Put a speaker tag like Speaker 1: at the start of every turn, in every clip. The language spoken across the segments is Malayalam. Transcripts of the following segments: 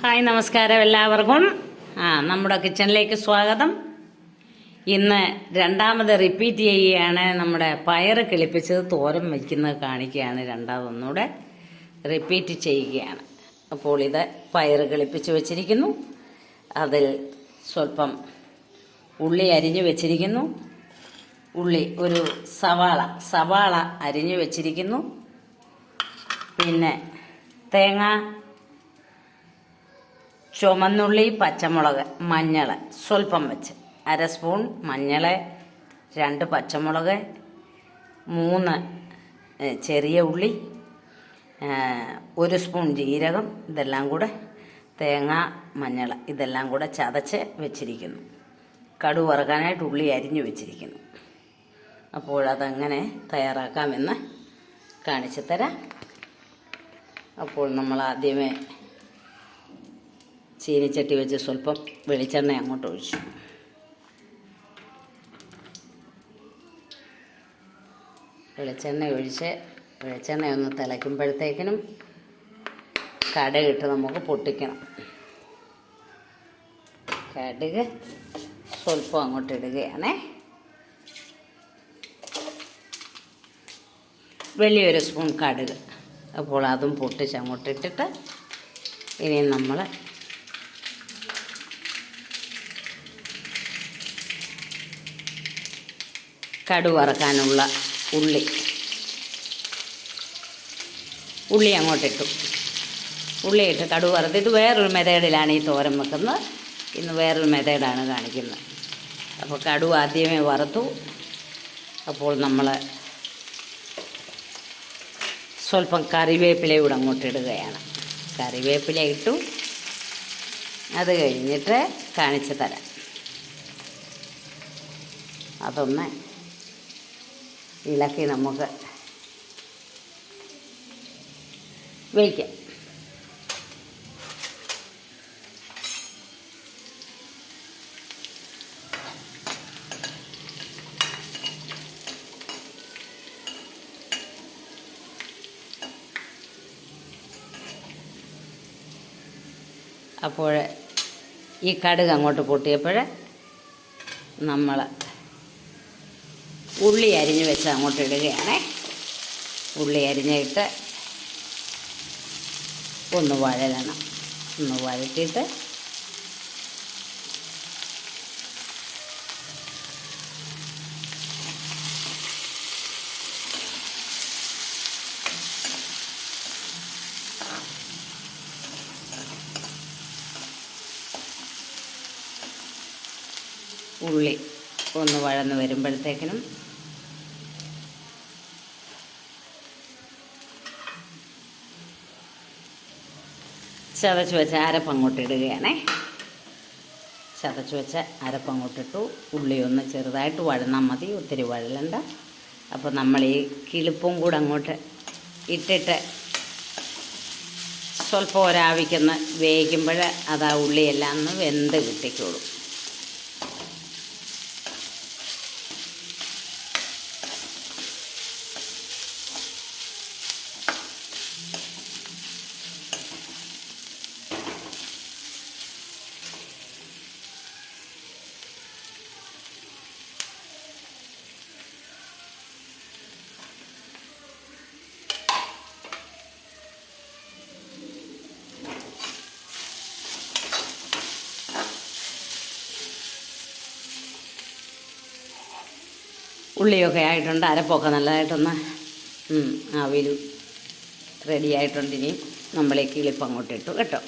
Speaker 1: ഹായ്, നമസ്കാരം എല്ലാവർക്കും. നമ്മുടെ കിച്ചണിലേക്ക് സ്വാഗതം. ഇന്ന് രണ്ടാമത് റിപ്പീറ്റ് ചെയ്യുകയാണ്. നമ്മുടെ പയറ് കിളിപ്പിച്ചത് തോരൻ വയ്ക്കുന്നത് കാണിക്കുകയാണ്. രണ്ടാമതൊന്നുകൂടെ റിപ്പീറ്റ് ചെയ്യുകയാണ്. അപ്പോൾ ഇത് പയറ് കിളിപ്പിച്ച് വെച്ചിരിക്കുന്നു. അതിൽ സ്വല്പം ഉള്ളി അരിഞ്ഞു വെച്ചിരിക്കുന്നു. ഉള്ളി ഒരു സവാള അരിഞ്ഞു വെച്ചിരിക്കുന്നു. പിന്നെ തേങ്ങ, ചുമന്നുള്ളി, പച്ചമുളക്, മഞ്ഞൾ സ്വല്പം വെച്ച്, 1/2 സ്പൂൺ മഞ്ഞൾ, 2 പച്ചമുളക്, 3 ചെറിയ ഉള്ളി, 1 സ്പൂൺ ജീരകം, ഇതെല്ലാം കൂടെ തേങ്ങ, മഞ്ഞൾ ഇതെല്ലാം കൂടെ ചതച്ച് വെച്ചിരിക്കുന്നു. കടുക് വറുക്കാനായിട്ട് ഉള്ളി അരിഞ്ഞു വെച്ചിരിക്കുന്നു. അപ്പോഴതെങ്ങനെ തയ്യാറാക്കാമെന്ന് കാണിച്ചു തരാം. അപ്പോൾ നമ്മൾ ആദ്യമേ ചീനിച്ചട്ടി വെച്ച് സ്വല്പം വെളിച്ചെണ്ണ അങ്ങോട്ട് ഒഴിച്ചു. വെളിച്ചെണ്ണ ഒന്ന് തിളയ്ക്കുമ്പോഴത്തേക്കിനും കടുകിട്ട് നമുക്ക് പൊട്ടിക്കണം. കടുക് സ്വല്പം അങ്ങോട്ട് ഇടുകയാണേ. വലിയൊരു സ്പൂൺ കടുക്. അപ്പോൾ അതും പൊട്ടിച്ച് അങ്ങോട്ട് ഇട്ടിട്ട് ഇനി നമ്മൾ കടുക് വറുക്കാനുള്ള ഉള്ളി അങ്ങോട്ടിട്ടു. ഉള്ളിയിട്ട് കടുക് വറുത്തിട്ട് വേറൊരു മെത്തേഡിലാണ് ഈ തോരൻ വെക്കുന്നത്. ഇന്ന് വേറൊരു മെത്തേഡാണ് കാണിക്കുന്നത്. അപ്പോൾ കടുക് ആദ്യമേ വറുത്തു. അപ്പോൾ നമ്മൾ സ്വല്പം കറിവേപ്പില കൂടെ അങ്ങോട്ട് ഇടുകയാണ്. കറിവേപ്പില ഇട്ടു. അത് കഴിഞ്ഞിട്ട് കാണിച്ചു തരാം. അതൊന്ന് ഇളക്കി നമുക്ക് വേവിക്കാം. അപ്പോൾ ഈ കടുക് അങ്ങോട്ട് പൊട്ടിയപ്പോൾ നമ്മൾ ഉള്ളി അരിഞ്ഞ് വെച്ച് അങ്ങോട്ട് ഇടുകയാണേ. ഉള്ളി അരിഞ്ഞിട്ട് ഒന്ന് വഴലണം. ഒന്ന് വഴറ്റിയിട്ട് ഉള്ളി ഒന്ന് വഴന്ന് വരുമ്പോഴത്തേക്കിനും ചതച്ച് വെച്ച അരപ്പങ്ങോട്ട് ഇടുകയാണേ. ചതച്ച് വെച്ച അരപ്പങ്ങോട്ടിട്ടു. ഉള്ളി ഒന്ന് ചെറുതായിട്ട് വഴന്നാൽ മതി, ഒത്തിരി വഴലണ്ട. അപ്പോൾ നമ്മൾ ഈ കിളിപ്പും കൂടെ അങ്ങോട്ട് ഇട്ടിട്ട് സ്വല്പം ഒരാവിക്കൊന്ന് വേവിക്കുമ്പോൾ അത് ആ ഉള്ളിയെല്ലാം ഒന്ന് വെന്ത് കിട്ടിക്കോളും. ഉള്ളിയൊക്കെ ആയിട്ടുണ്ട്. അരപ്പൊക്കെ നല്ലതായിട്ടൊന്ന് ആവിയിൽ റെഡി ആയിട്ടുണ്ട്. ഇനി നമ്മൾ ഈ കിളിപ്പ് അങ്ങോട്ട് ഇട്ടു കേട്ടോ.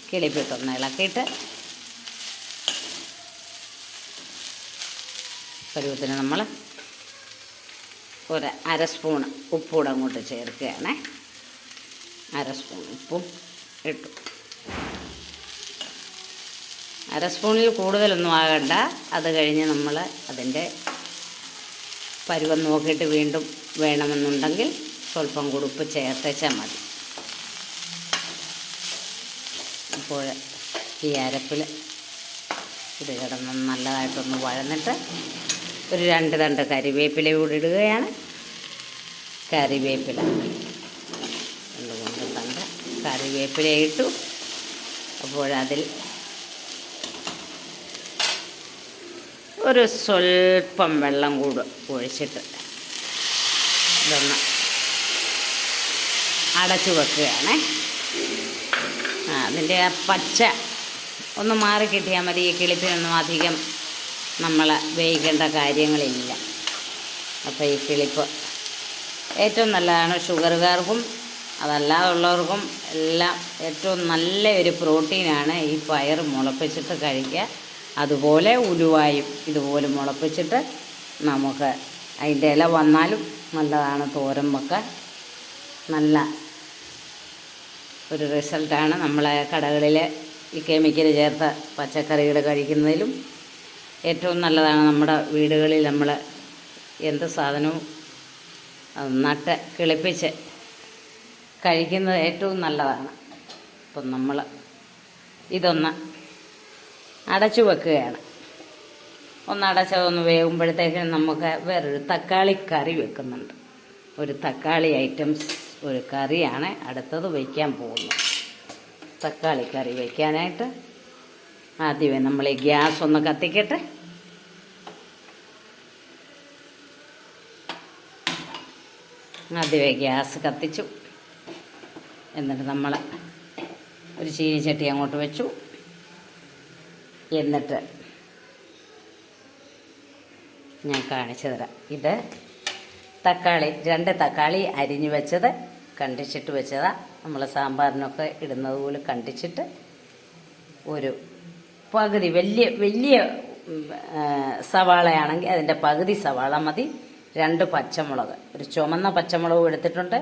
Speaker 1: കിളിപ്പിട്ടൊന്ന് ഇളക്കിയിട്ട് പരുവത്തിന് നമ്മൾ ഒരു 1/2 സ്പൂൺ ഉപ്പൂടെ അങ്ങോട്ട് ചേർക്കുകയാണേ. 1/2 സ്പൂൺ ഉപ്പും ഇട്ടു. 1/2 സ്പൂണിൽ കൂടുതലൊന്നും ആകണ്ട. അത് കഴിഞ്ഞ് നമ്മൾ അതിൻ്റെ പരുവം നോക്കിയിട്ട് വീണ്ടും വേണമെന്നുണ്ടെങ്കിൽ സ്വല്പം കൂടി ഉപ്പ് ചേർത്തേച്ചാൽ മതി. അപ്പോൾ ഈ അരപ്പിൽ ഇത് കിടന്ന് നല്ലതായിട്ടൊന്ന് വഴന്നിട്ട് ഒരു 2 തണ്ട് കരിവേപ്പില കൂടി ഇടുകയാണ്. കറിവേപ്പില 2 തണ്ട് കറിവേപ്പില ഇട്ടു. അപ്പോഴതിൽ ഒരു സ്വല്പം വെള്ളം കൂടെ ഒഴിച്ചിട്ട് ഇതൊന്ന് അടച്ചു വെക്കുകയാണേ. അതിൻ്റെ ആ പച്ച ഒന്ന് മാറി കിട്ടിയാൽ മതി. ഈ കിളിപ്പിനൊന്നും അധികം നമ്മൾ വേവിക്കേണ്ട കാര്യങ്ങളില്ല. അപ്പോൾ ഈ കിളിപ്പ് ഏറ്റവും നല്ലതാണ് ഷുഗറുകാർക്കും അതല്ലാതുള്ളവർക്കും എല്ലാം ഏറ്റവും നല്ല ഒരു പ്രോട്ടീനാണ് ഈ പയർ മുളപ്പിച്ചിട്ട് കഴിക്കുക. അതുപോലെ ഉലുവായും ഇതുപോലെ മുളപ്പിച്ചിട്ട് നമുക്ക് അതിൻ്റെ ഇല വന്നാലും നല്ലതാണ്. തോരൻ വെക്കാൻ നല്ല ഒരു റിസൾട്ടാണ്. നമ്മളെ കടകളിൽ ഈ കെമിക്കൽ ചേർത്ത പച്ചക്കറികൾ കഴിക്കുന്നതിലും ഏറ്റവും നല്ലതാണ്. നമ്മുടെ വീടുകളിൽ നമ്മൾ എന്ത് സാധനവും നട്ട് കിളിപ്പിച്ച് കഴിക്കുന്നത് ഏറ്റവും നല്ലതാണ്. അപ്പം നമ്മൾ ഇതൊന്ന് അടച്ചു വെക്കുകയാണ്. അടച്ചതൊന്ന് വേകുമ്പോഴത്തേക്കും നമുക്ക് വേറൊരു തക്കാളി കറി വെക്കുന്നുണ്ട്. ഒരു തക്കാളി ഐറ്റംസ് ഒരു കറിയാണ് അടുത്തത് വയ്ക്കാൻ പോകുന്നത്. തക്കാളി കറി വയ്ക്കാനായിട്ട് ആദ്യമേ നമ്മൾ ഈ ഗ്യാസ് ഒന്ന് കത്തിക്കട്ടെ. ആദ്യമേ ഗ്യാസ് കത്തിച്ചു. എന്നിട്ട് നമ്മൾ ഒരു ചീനിച്ചട്ടി അങ്ങോട്ട് വെച്ചു. എന്നിട്ട് ഞാൻ കാണിച്ചു തരാം. ഇത് തക്കാളി 2 തക്കാളി അരിഞ്ഞു വെച്ചത് കണ്ടിച്ചിട്ട് വെച്ചതാണ്. നമ്മൾ സാമ്പാറിനൊക്കെ ഇടുന്നത് പോലെ കണ്ടിച്ചിട്ട് ഒരു പകുതി വലിയ സവാളയാണെങ്കിൽ അതിൻ്റെ പകുതി സവാള മതി. 2 പച്ചമുളക്, ഒരു ചുമന്ന പച്ചമുളകും എടുത്തിട്ടുണ്ട്,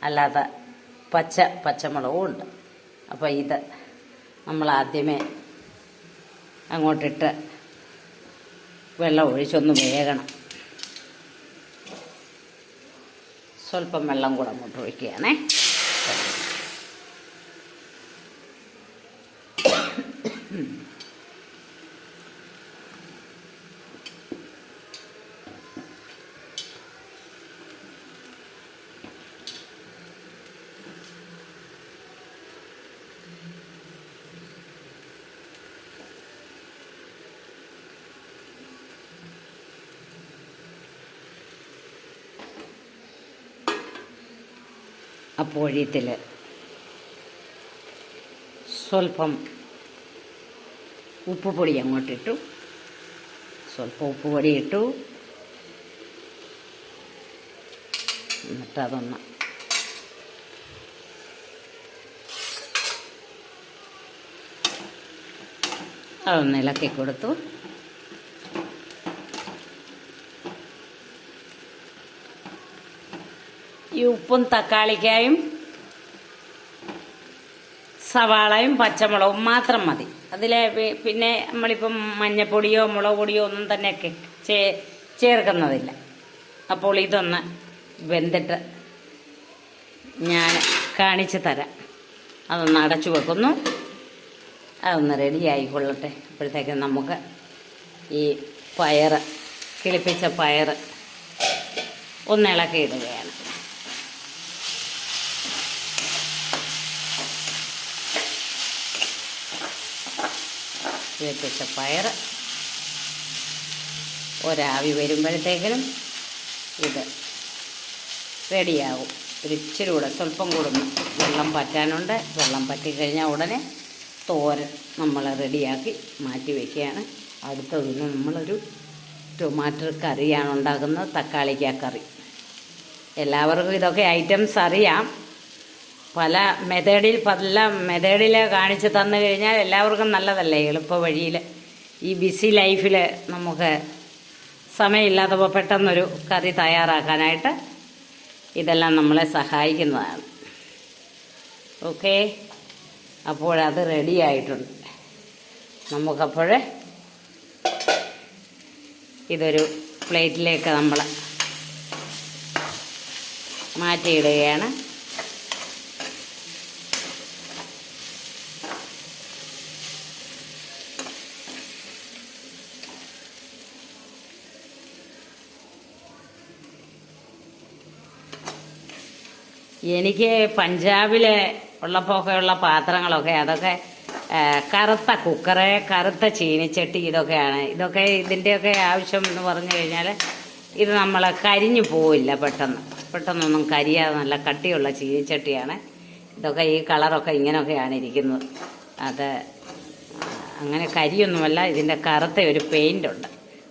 Speaker 1: അല്ലാതെ പച്ചമുളകും ഉണ്ട്. അപ്പോൾ ഇത് നമ്മൾ ആദ്യമേ അങ്ങോട്ടിട്ട് വെള്ളം ഒഴിച്ചൊന്ന് വേകണം. സ്വല്പം വെള്ളം കൂടെ അങ്ങോട്ട് ഒഴിക്കുകയാണേ. അപ്പോഴത്തിൽ സ്വല്പം ഉപ്പുപൊടി അങ്ങോട്ടിട്ടു. സ്വല്പം ഉപ്പുപൊടി ഇട്ടു. എന്നിട്ടതൊന്ന് ഇളക്കി കൊടുത്തു. ഈ ഉപ്പും തക്കാളിക്കായും സവാളയും പച്ചമുളകും മാത്രം മതി. അതിലെ പിന്നെ നമ്മളിപ്പം മഞ്ഞപ്പൊടിയോ മുളക് പൊടിയോ ഒന്നും തന്നെ ചേർക്കുന്നതില്ല. അപ്പോൾ ഇതൊന്ന് വെന്തിട്ട് ഞാൻ കാണിച്ചു തരാം. അതൊന്ന് അടച്ചു വെക്കുന്നു. അതൊന്ന് റെഡി ആയിക്കൊള്ളട്ടെ. അപ്പോഴത്തേക്ക് നമുക്ക് ഈ കിളിപ്പിച്ച പയർ ഒന്ന് ഇളക്കിയിടുകയാണ്. കിളിപ്പിച്ച പയർ ഒരാവി വരുമ്പോഴത്തേക്കിനും ഇത് റെഡിയാകും. ഒരു ഇച്ചിരി കൂടെ സ്വല്പം കൂടെ വെള്ളം പറ്റാനുണ്ട്. വെള്ളം പറ്റിക്കഴിഞ്ഞാൽ ഉടനെ തോരൻ നമ്മൾ റെഡിയാക്കി മാറ്റി വയ്ക്കുകയാണ്. അടുത്തതിന് നമ്മളൊരു ടൊമാറ്റോ കറിയാണ് ഉണ്ടാക്കുന്നത്. തക്കാളിക്ക കറി. എല്ലാവർക്കും ഇതൊക്കെ ഐറ്റംസ് അറിയാം. പല മെത്തേഡിൽ കാണിച്ച് തന്നു കഴിഞ്ഞാൽ എല്ലാവർക്കും നല്ലതല്ലേ. എളുപ്പ വഴിയിൽ ഈ ബിസി ലൈഫിൽ നമുക്ക് സമയമില്ലാത്തപ്പോൾ പെട്ടെന്നൊരു കറി തയ്യാറാക്കാനായിട്ട് ഇതെല്ലാം നമ്മളെ സഹായിക്കുന്നതാണ്. ഓക്കെ, അപ്പോഴത് റെഡി ആയിട്ടുണ്ട്. നമുക്കപ്പോൾ ഇതൊരു പ്ലേറ്റിലേക്ക് നമ്മൾ മാറ്റിയിടുകയാണ്. എനിക്ക് പഞ്ചാബിലെ ഉള്ളപ്പോഴൊക്കെയുള്ള പാത്രങ്ങളൊക്കെ അതൊക്കെ കറുത്ത കുക്കറ്, കറുത്ത ചീനിച്ചട്ടി, ഇതൊക്കെ ഇതിൻ്റെയൊക്കെ ആവശ്യം എന്ന് പറഞ്ഞു കഴിഞ്ഞാൽ ഇത് നമ്മൾ കരിഞ്ഞു പോവില്ല പെട്ടെന്നൊന്നും കരിയാതെ നല്ല കട്ടിയുള്ള ചീനിച്ചട്ടിയാണ്. ഇതൊക്കെ ഈ കളറൊക്കെ ഇങ്ങനെയൊക്കെയാണ് ഇരിക്കുന്നത്. അത് അങ്ങനെ കരിയൊന്നുമല്ല, ഇതിൻ്റെ കറുത്ത ഒരു പെയിൻ്റുണ്ട്.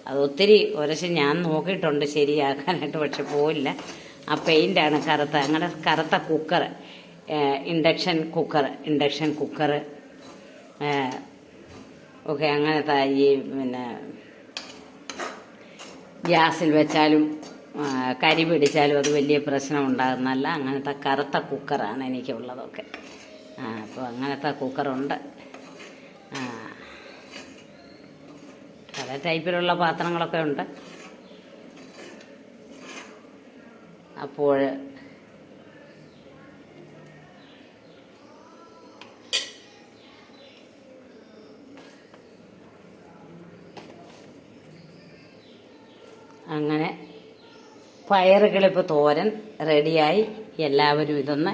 Speaker 1: അത് ഒത്തിരി ഉരച്ച് ഞാൻ നോക്കിയിട്ടുണ്ട് ശരിയാക്കാനായിട്ട്, പക്ഷെ പോയില്ല. ആ പെയിൻ്റാണ് കറുത്ത. അങ്ങനെ കറുത്ത കുക്കർ, ഇൻഡക്ഷൻ കുക്കർ ഒക്കെ അങ്ങനത്തെ ഈ ഗ്യാസിൽ വെച്ചാലും കരി പിടിച്ചാലും അത് വലിയ പ്രശ്നം ഉണ്ടാകുന്നല്ല. അങ്ങനത്തെ കറുത്ത കുക്കറാണ് എനിക്കുള്ളതൊക്കെ. അപ്പോൾ അങ്ങനത്തെ കുക്കറുണ്ട്. പല ടൈപ്പിലുള്ള പാത്രങ്ങളൊക്കെ ഉണ്ട്. അപ്പോൾ അങ്ങനെ പയറുകളിപ്പോൾ തോരൻ റെഡിയായി. എല്ലാവരും ഇതൊന്ന്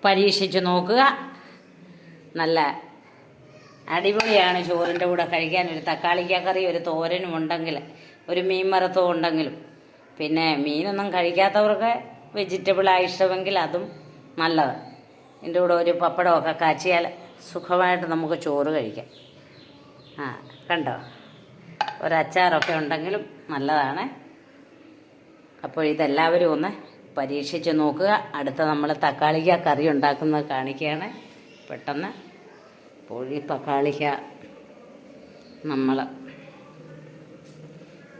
Speaker 1: പരീക്ഷിച്ച് നോക്കുക. നല്ല അടിപൊളിയാണ് ചോറിൻ്റെ കൂടെ കഴിക്കാൻ. ഒരു തക്കാളിക്ക കറി, ഒരു തോരനും ഉണ്ടെങ്കിൽ, ഒരു മീൻ വറുത്തതും ഉണ്ടെങ്കിലും, പിന്നെ മീനൊന്നും കഴിക്കാത്തവർക്ക് വെജിറ്റബിളായി ഇഷ്ടമെങ്കിൽ അതും നല്ലത്. ഇതിൻ്റെ കൂടെ ഒരു പപ്പടമൊക്കെ കാച്ചിയാൽ സുഖമായിട്ട് നമുക്ക് ചോറ് കഴിക്കാം. കണ്ടോ, ഒരച്ചാറൊക്കെ ഉണ്ടെങ്കിലും നല്ലതാണ്. അപ്പോൾ ഇതെല്ലാവരും ഒന്ന് പരീക്ഷിച്ച് നോക്കുക. അടുത്ത നമ്മൾ തക്കാളിക്ക കറി ഉണ്ടാക്കുന്നത് കാണിക്കുകയാണ് പെട്ടെന്ന്. അപ്പോൾ ഈ തക്കാളിക്ക നമ്മൾ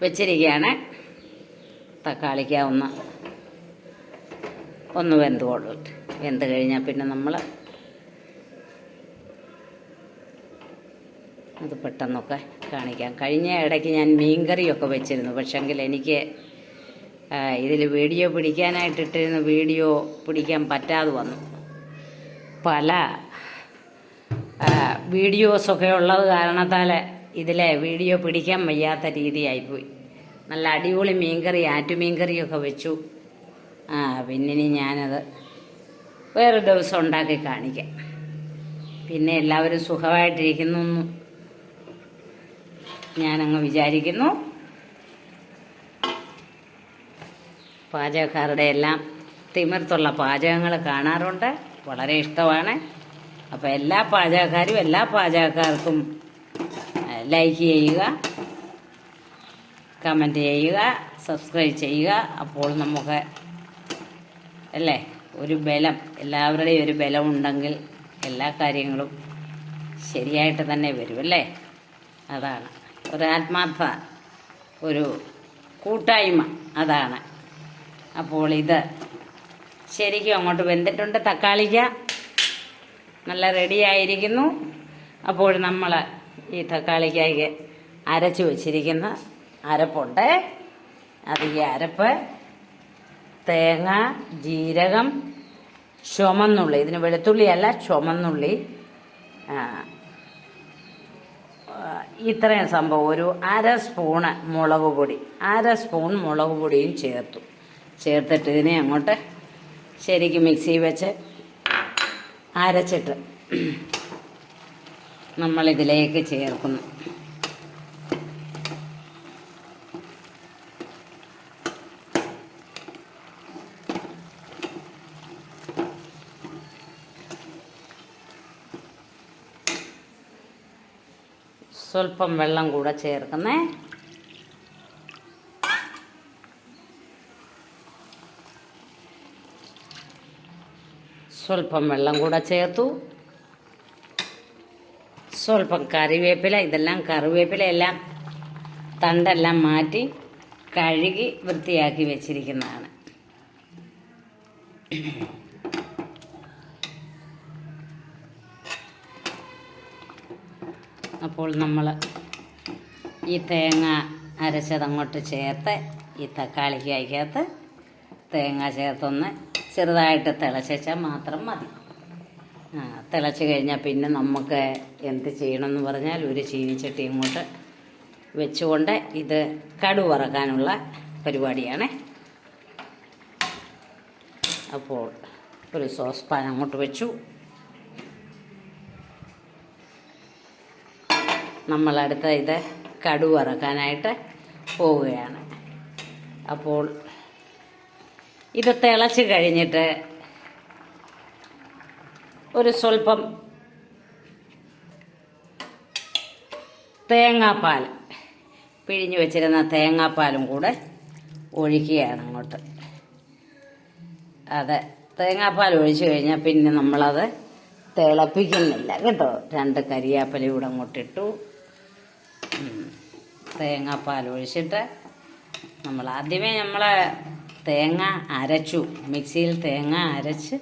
Speaker 1: വെച്ചിരിക്കുകയാണ്. തക്കാളിക്ക ഒന്ന് വെന്ത് കഴിഞ്ഞാൽ പിന്നെ നമ്മൾ അത് പെട്ടെന്നൊക്കെ കാണിക്കാം. കഴിഞ്ഞ ഇടയ്ക്ക് ഞാൻ മീൻകറിയൊക്കെ വെച്ചിരുന്നു. പക്ഷെങ്കിൽ എനിക്ക് ഇതിൽ വീഡിയോ പിടിക്കാനായിട്ടിട്ടിരുന്ന വീഡിയോ പിടിക്കാൻ പറ്റാതെ വന്നു. പല വീഡിയോസൊക്കെ ഉള്ളത് കാരണത്താൽ ഇതിലെ വീഡിയോ പിടിക്കാൻ വയ്യാത്ത രീതിയായിപ്പോയി. നല്ല അടിപൊളി മീൻകറി, ആറ്റുമീൻകറിയൊക്കെ വെച്ചു. പിന്നെ ഞാനത് വേറൊരു ദിവസം ഉണ്ടാക്കി കാണിക്കാം. പിന്നെ എല്ലാവരും സുഖമായിട്ടിരിക്കുന്നു ഞാനങ്ങ് വിചാരിക്കുന്നു. പാചകക്കാരുടെ എല്ലാം തിമിർത്തുള്ള പാചകങ്ങൾ കാണാറുണ്ട്, വളരെ ഇഷ്ടമാണ്. അപ്പോൾ എല്ലാ പാചകക്കാർക്കും ലൈക്ക് ചെയ്യുക, കമൻറ്റ് ചെയ്യുക, സബ്സ്ക്രൈബ് ചെയ്യുക. അപ്പോൾ നമുക്ക് അല്ലേ ഒരു ബലം, എല്ലാവരുടെയും ഒരു ബലമുണ്ടെങ്കിൽ എല്ലാ കാര്യങ്ങളും ശരിയായിട്ട് തന്നെ വരും അല്ലേ. അതാണ് ഒരാത്മാർത്ഥ, ഒരു കൂട്ടായ്മ, അതാണ്. അപ്പോൾ ഇത് ശരിക്കും അങ്ങോട്ട് വെന്തിട്ടുണ്ട്. തക്കാളിക്ക നല്ല റെഡിയായിരിക്കുന്നു. അപ്പോൾ നമ്മൾ ഈ തക്കാളിക്കായ്ക്ക് അരച്ച് വച്ചിരിക്കുന്ന അരപ്പുണ്ട്. അത് ഈ അരപ്പ് തേങ്ങ, ജീരകം, ചുമന്നുള്ളി, ഇതിന് വെളുത്തുള്ളിയല്ല ചുമന്നുള്ളി, ഇത്രയും സംഭവം, ഒരു അര സ്പൂണ് മുളക് പൊടി, മുളക് പൊടിയും ചേർത്തിട്ട് ഇതിനെ അങ്ങോട്ട് ശരിക്കും മിക്സി വെച്ച് അരച്ചിട്ട് നമ്മളിതിലേക്ക് ചേർക്കുന്നു. സ്വല്പം വെള്ളം കൂടെ ചേർക്കുന്നേ. സ്വല്പം വെള്ളം കൂടെ ചേർത്തു. സ്വല്പം കറിവേപ്പില, ഇതെല്ലാം കറിവേപ്പിലയെല്ലാം തണ്ടെല്ലാം മാറ്റി കഴുകി വൃത്തിയാക്കി വെച്ചിരിക്കുന്നതാണ്. അപ്പോൾ നമ്മൾ ഈ തേങ്ങ അരച്ചതങ്ങോട്ട് ചേർത്ത് ഈ തക്കാളിക്കകത്ത് തേങ്ങ ചേർത്തൊന്ന് ചെറുതായിട്ട് തിളച്ചാൽ മാത്രം മതി. തിളച്ച് കഴിഞ്ഞാൽ പിന്നെ നമുക്ക് എന്ത് ചെയ്യണമെന്ന് പറഞ്ഞാൽ ഒരു ചീനിച്ചട്ടി ഇങ്ങോട്ട് വെച്ചുകൊണ്ട് ഇത് കടുക് വറക്കാനുള്ള പരിപാടിയാണ്. അപ്പോൾ ഒരു സോസ് പാൻ അങ്ങോട്ട് വെച്ചു. നമ്മളടുത്ത ഇത് കടുക് വറക്കാനായിട്ട് പോവുകയാണ്. അപ്പോൾ ഇത് തിളച്ച് കഴിഞ്ഞിട്ട് ഒരു സ്വല്പം തേങ്ങാപ്പാൽ, പിഴിഞ്ഞു വെച്ചിരുന്ന തേങ്ങാപ്പാലും കൂടെ ഒഴിക്കുകയാണ് അങ്ങോട്ട്. അതെ, തേങ്ങാപ്പാൽ ഒഴിച്ചു കഴിഞ്ഞാൽ പിന്നെ നമ്മളത് തിളപ്പിക്കുന്നില്ല കേട്ടോ. 2 കരിയാപ്പല കൂടെ അങ്ങോട്ടിട്ടു. തേങ്ങാപ്പാൽ ഒഴിച്ചിട്ട് നമ്മൾ ആദ്യമേ തേങ്ങ അരച്ചു, മിക്സിയിൽ തേങ്ങ അരച്ച്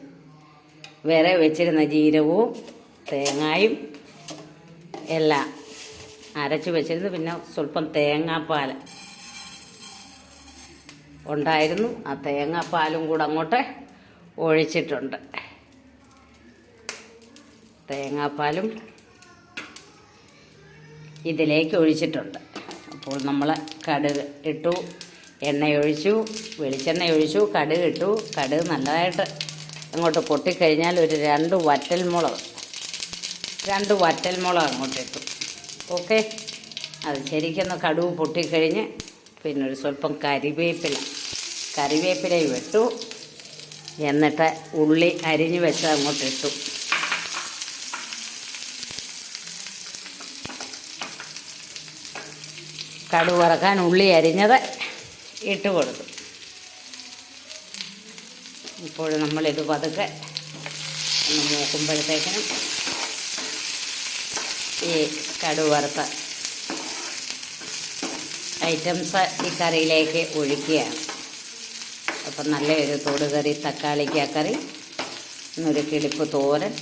Speaker 1: വേറെ വെച്ചിരുന്ന ജീരകവും തേങ്ങായും എല്ലാം അരച്ച് വെച്ചിരുന്നു. പിന്നെ സ്വല്പം തേങ്ങാപ്പാൽ ഉണ്ടായിരുന്നു, ആ തേങ്ങാപ്പാലും കൂടെ അങ്ങോട്ട് ഒഴിച്ചിട്ടുണ്ട്. തേങ്ങാപ്പാലും ഇതിലേക്ക് ഒഴിച്ചിട്ടുണ്ട്. അപ്പോൾ നമ്മൾ കടുക് ഇട്ടു, എണ്ണയൊഴിച്ചു, വെളിച്ചെണ്ണ ഒഴിച്ചു, കടുക് ഇട്ടു. കടുക് നല്ലതായിട്ട് അങ്ങോട്ട് പൊട്ടിക്കഴിഞ്ഞാൽ ഒരു 2 വറ്റൽമുളക് അങ്ങോട്ട് ഇട്ടു. ഓക്കെ, അത് ശരിക്കൊന്ന് കടുക് പൊട്ടിക്കഴിഞ്ഞ് പിന്നെ ഒരു സ്വല്പം കറിവേപ്പിലയും ഇട്ടു. എന്നിട്ട് ഉള്ളി അരിഞ്ഞു വെച്ച് അങ്ങോട്ട് ഇട്ടു. കടുക് വറക്കാൻ ഉള്ളി അരിഞ്ഞത് ഇട്ട് കൊടുത്തു. ഇപ്പോൾ നമ്മളിത് പതുക്കെ ഒന്ന് മൂക്കുമ്പോഴത്തേക്കിനും ഈ കടുക് വറുത്ത ഐറ്റംസ് ഈ കറിയിലേക്ക് ഒഴിക്കുകയാണ്. അപ്പം നല്ലൊരു തൊടുകറി, തക്കാളിക്കറി, ഒരു കിളിപ്പ് തോരൻ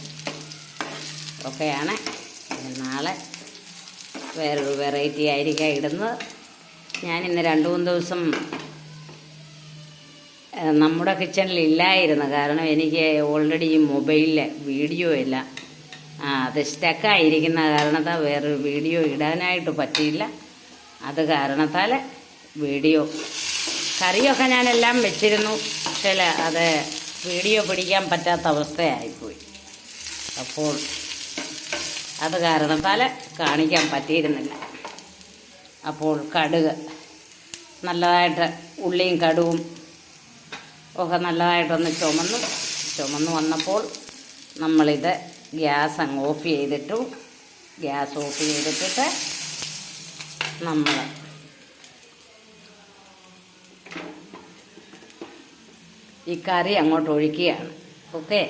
Speaker 1: ഒക്കെയാണ്. നാളെ വേറൊരു വെറൈറ്റി ആയിരിക്കാം ഇടുന്നത്. ഞാനിന്ന് 2-3 ദിവസം നമ്മുടെ കിച്ചണിൽ ഇല്ലായിരുന്നു. കാരണം എനിക്ക് ഓൾറെഡി ഈ മൊബൈലിൽ വീഡിയോ ഇല്ല, അത് സ്റ്റക്കായിരിക്കുന്ന കാരണത്താൽ വേറൊരു വീഡിയോ ഇടാനായിട്ട് പറ്റിയില്ല. അത് കാരണത്താൽ കറിയൊക്കെ ഞാനെല്ലാം വെച്ചിരുന്നു, പക്ഷേ അത് വീഡിയോ പിടിക്കാൻ പറ്റാത്ത അവസ്ഥയായിപ്പോയി. അപ്പോൾ അത് കാരണത്താൽ കാണിക്കാൻ പറ്റിയിരുന്നില്ല. അപ്പോൾ കടുക് നല്ലതായിട്ട്, ഉള്ളിയും കടുവും ഒക്കെ നല്ലതായിട്ടൊന്ന് ചുമന്ന് വന്നപ്പോൾ നമ്മളിത് ഗ്യാസ് അങ്ങ് ഓഫ് ചെയ്തിട്ടു. ഗ്യാസ് ഓഫ് ചെയ്തിട്ടിട്ട് നമ്മൾ ഈ കറി അങ്ങോട്ട് ഒഴിക്കുകയാണ്. ഓക്കെ,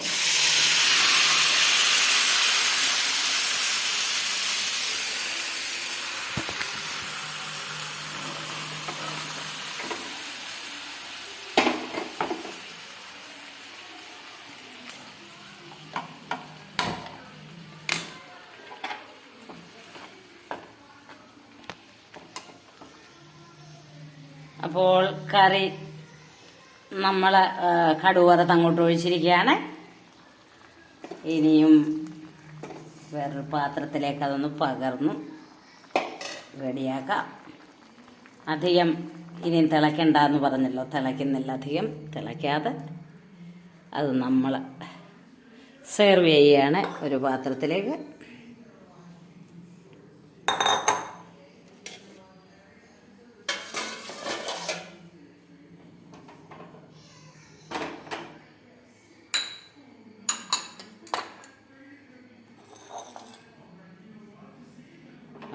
Speaker 1: അപ്പോൾ കറി നമ്മൾ കടുക് വറുത്ത് അങ്ങോട്ട് ഒഴിച്ചിരിക്കുകയാണ്. ഇനിയും വേറൊരു പാത്രത്തിലേക്ക് അതൊന്ന് പകർന്നു റെഡിയാക്കാം. അധികം ഇനിയും തിളയ്ക്കണ്ടെന്ന് പറഞ്ഞല്ലോ, തിളയ്ക്കുന്നില്ല, അധികം തിളയ്ക്കാതെ അത് നമ്മൾ സെർവ് ചെയ്യുകയാണ് ഒരു പാത്രത്തിലേക്ക്.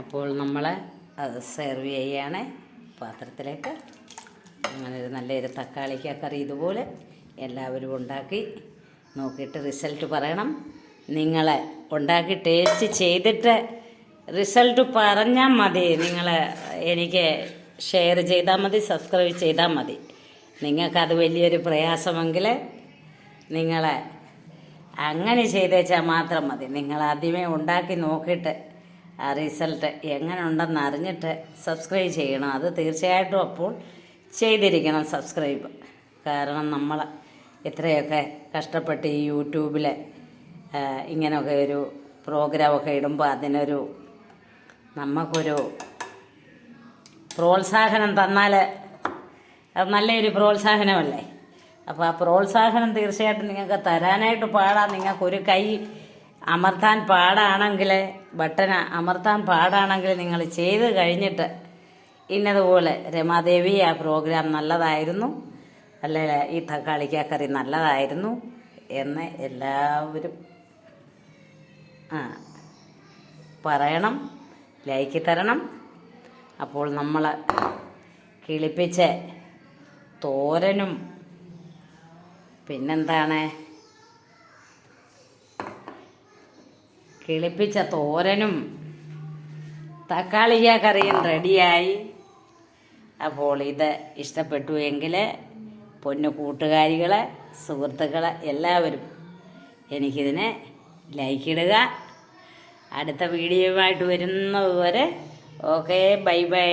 Speaker 1: അപ്പോൾ നമ്മൾ അത് സെർവ് ചെയ്യുകയാണ് പാത്രത്തിലേക്ക്. അങ്ങനെ ഒരു നല്ലൊരു തക്കാളിക്കറി ഇതുപോലെ എല്ലാവരും ഉണ്ടാക്കി നോക്കിയിട്ട് റിസൾട്ട് പറയണം. നിങ്ങളെ ഉണ്ടാക്കി ടേസ്റ്റ് ചെയ്തിട്ട് റിസൾട്ട് പറഞ്ഞാൽ മതി. നിങ്ങൾ എനിക്ക് ഷെയർ ചെയ്താൽ മതി, സബ്സ്ക്രൈബ് ചെയ്താൽ മതി. നിങ്ങൾക്കത് വലിയൊരു പ്രയാസമെങ്കിൽ നിങ്ങൾ അങ്ങനെ ചെയ്തേച്ചാൽ മാത്രം മതി. നിങ്ങൾ ആദ്യമേ ഉണ്ടാക്കി നോക്കിയിട്ട് ആ റിസൾട്ട് എങ്ങനെ ഉണ്ടെന്ന് അറിഞ്ഞിട്ട് സബ്സ്ക്രൈബ് ചെയ്യണം. അത് തീർച്ചയായിട്ടും അപ്പോൾ ചെയ്തിരിക്കണം സബ്സ്ക്രൈബ്. കാരണം നമ്മൾ ഇത്രയൊക്കെ കഷ്ടപ്പെട്ട് ഈ യൂട്യൂബിൽ ഇങ്ങനെയൊക്കെ ഒരു പ്രോഗ്രാമൊക്കെ ഇടുമ്പോൾ അതിനൊരു നമുക്കൊരു പ്രോത്സാഹനം തന്നാൽ അത് നല്ലൊരു പ്രോത്സാഹനമല്ലേ. അപ്പോൾ ആ പ്രോത്സാഹനം തീർച്ചയായിട്ടും നിങ്ങൾക്ക് തരാനായിട്ട് പാടാം. നിങ്ങൾക്കൊരു കൈ അമർത്താൻ പാടാണെങ്കിൽ, ബട്ടൺ അമർത്താൻ പാടാണെങ്കിൽ നിങ്ങൾ ചെയ്ത് കഴിഞ്ഞിട്ട് ഇന്നതുപോലെ രമാദേവി ആ പ്രോഗ്രാം നല്ലതായിരുന്നു, അല്ലെ ഈ തക്കാളിക്കറി നല്ലതായിരുന്നു എന്ന് എല്ലാവരും പറയണം, ലൈക്ക് തരണം. അപ്പോൾ നമ്മൾ കിളിപ്പിച്ച തോരനും പിന്നെന്താണ്, കിളിപ്പിച്ച തോരനും തക്കാളിക്ക കറിയും റെഡിയായി. അപ്പോൾ ഇത് ഇഷ്ടപ്പെട്ടു എങ്കിൽ പൊന്നു കൂട്ടുകാരികളെ, സുഹൃത്തുക്കളെ എല്ലാവരും എനിക്കിതിനെ ലൈക്കിടുക. അടുത്ത വീഡിയോയുമായിട്ട് വരുന്നത് വരെ ഓക്കെ, ബൈ ബൈ.